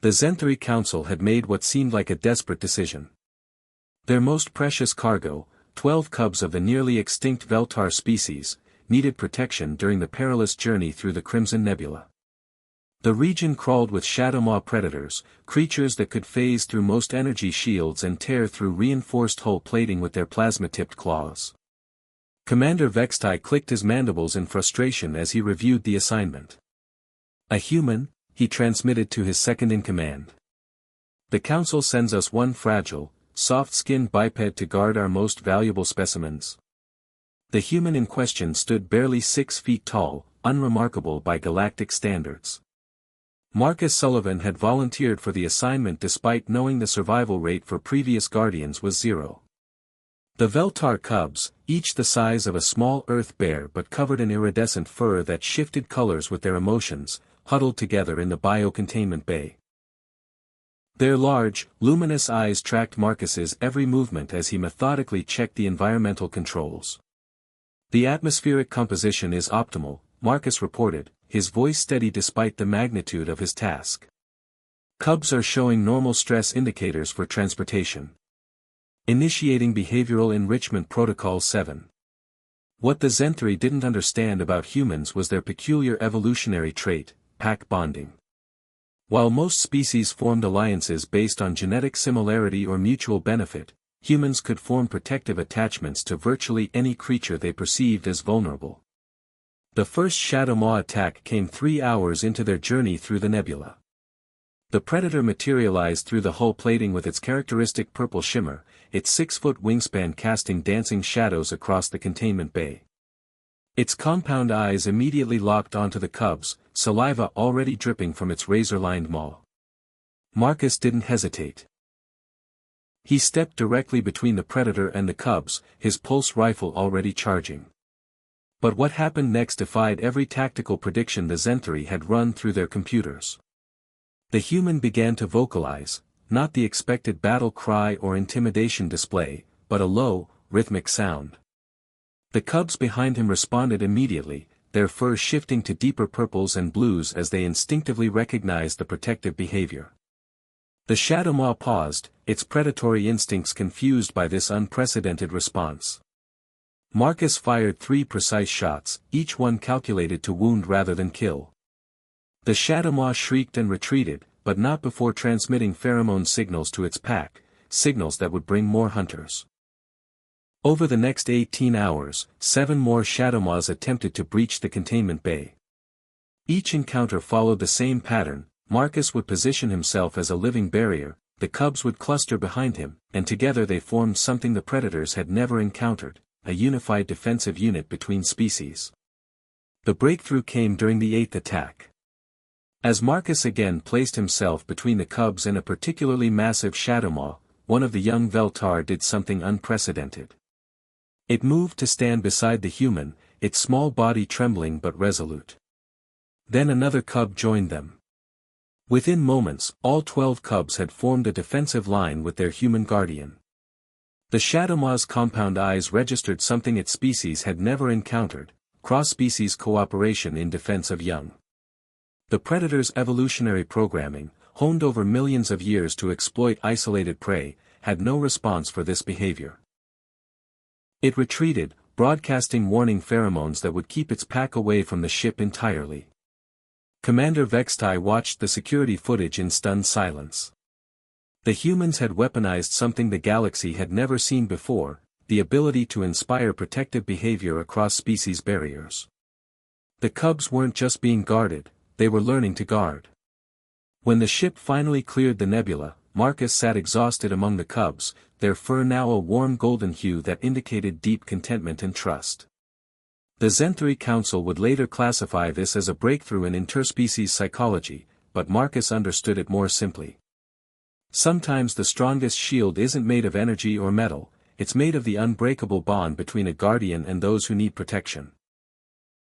The Zenthari Council had made what seemed like a desperate decision. Their most precious cargo, 12 cubs of the nearly extinct Veltar species, needed protection during the perilous journey through the Crimson Nebula. The region crawled with Shadowmaw predators, creatures that could phase through most energy shields and tear through reinforced hull plating with their plasma-tipped claws. Commander Vextai clicked his mandibles in frustration as he reviewed the assignment. A human, he transmitted to his second-in-command. The Council sends us one fragile, soft-skinned biped to guard our most valuable specimens. The human in question stood barely 6 feet tall, unremarkable by galactic standards. Marcus Sullivan had volunteered for the assignment despite knowing the survival rate for previous Guardians was 0. The Veltar cubs, each the size of a small earth bear but covered in iridescent fur that shifted colors with their emotions, huddled together in the biocontainment bay. Their large, luminous eyes tracked Marcus's every movement as he methodically checked the environmental controls. The atmospheric composition is optimal, Marcus reported, his voice steady despite the magnitude of his task. Cubs are showing normal stress indicators for transportation. Initiating Behavioral Enrichment Protocol 7. What the Zenthari didn't understand about humans was their peculiar evolutionary trait, pack bonding. While most species formed alliances based on genetic similarity or mutual benefit, humans could form protective attachments to virtually any creature they perceived as vulnerable. The first Shadowmaw attack came 3 hours into their journey through the nebula. The predator materialized through the hull plating with its characteristic purple shimmer, its 6-foot wingspan casting dancing shadows across the containment bay. Its compound eyes immediately locked onto the cubs, saliva already dripping from its razor-lined maw. Marcus didn't hesitate. He stepped directly between the predator and the cubs, his pulse rifle already charging. But what happened next defied every tactical prediction the Zenthari had run through their computers. The human began to vocalize, not the expected battle cry or intimidation display, but a low, rhythmic sound. The cubs behind him responded immediately, their fur shifting to deeper purples and blues as they instinctively recognized the protective behavior. The Shadowmaw paused, its predatory instincts confused by this unprecedented response. Marcus fired 3 precise shots, each one calculated to wound rather than kill. The Shadowmaw shrieked and retreated, but not before transmitting pheromone signals to its pack, signals that would bring more hunters. Over the next 18 hours, 7 more Shadowmaws attempted to breach the containment bay. Each encounter followed the same pattern. Marcus would position himself as a living barrier, the cubs would cluster behind him, and together they formed something the predators had never encountered, a unified defensive unit between species. The breakthrough came during the 8th attack. As Marcus again placed himself between the cubs and a particularly massive Shadowmaw, one of the young Veltar did something unprecedented. It moved to stand beside the human, its small body trembling but resolute. Then another cub joined them. Within moments, all 12 cubs had formed a defensive line with their human guardian. The Shadowmaw's compound eyes registered something its species had never encountered, cross-species cooperation in defense of young. The predator's evolutionary programming, honed over millions of years to exploit isolated prey, had no response for this behavior. It retreated, broadcasting warning pheromones that would keep its pack away from the ship entirely. Commander Vextai watched the security footage in stunned silence. The humans had weaponized something the galaxy had never seen before, the ability to inspire protective behavior across species barriers. The cubs weren't just being guarded, they were learning to guard. When the ship finally cleared the nebula, Marcus sat exhausted among the cubs, their fur now a warm golden hue that indicated deep contentment and trust. The Zenthari Council would later classify this as a breakthrough in interspecies psychology, but Marcus understood it more simply. Sometimes the strongest shield isn't made of energy or metal, it's made of the unbreakable bond between a guardian and those who need protection.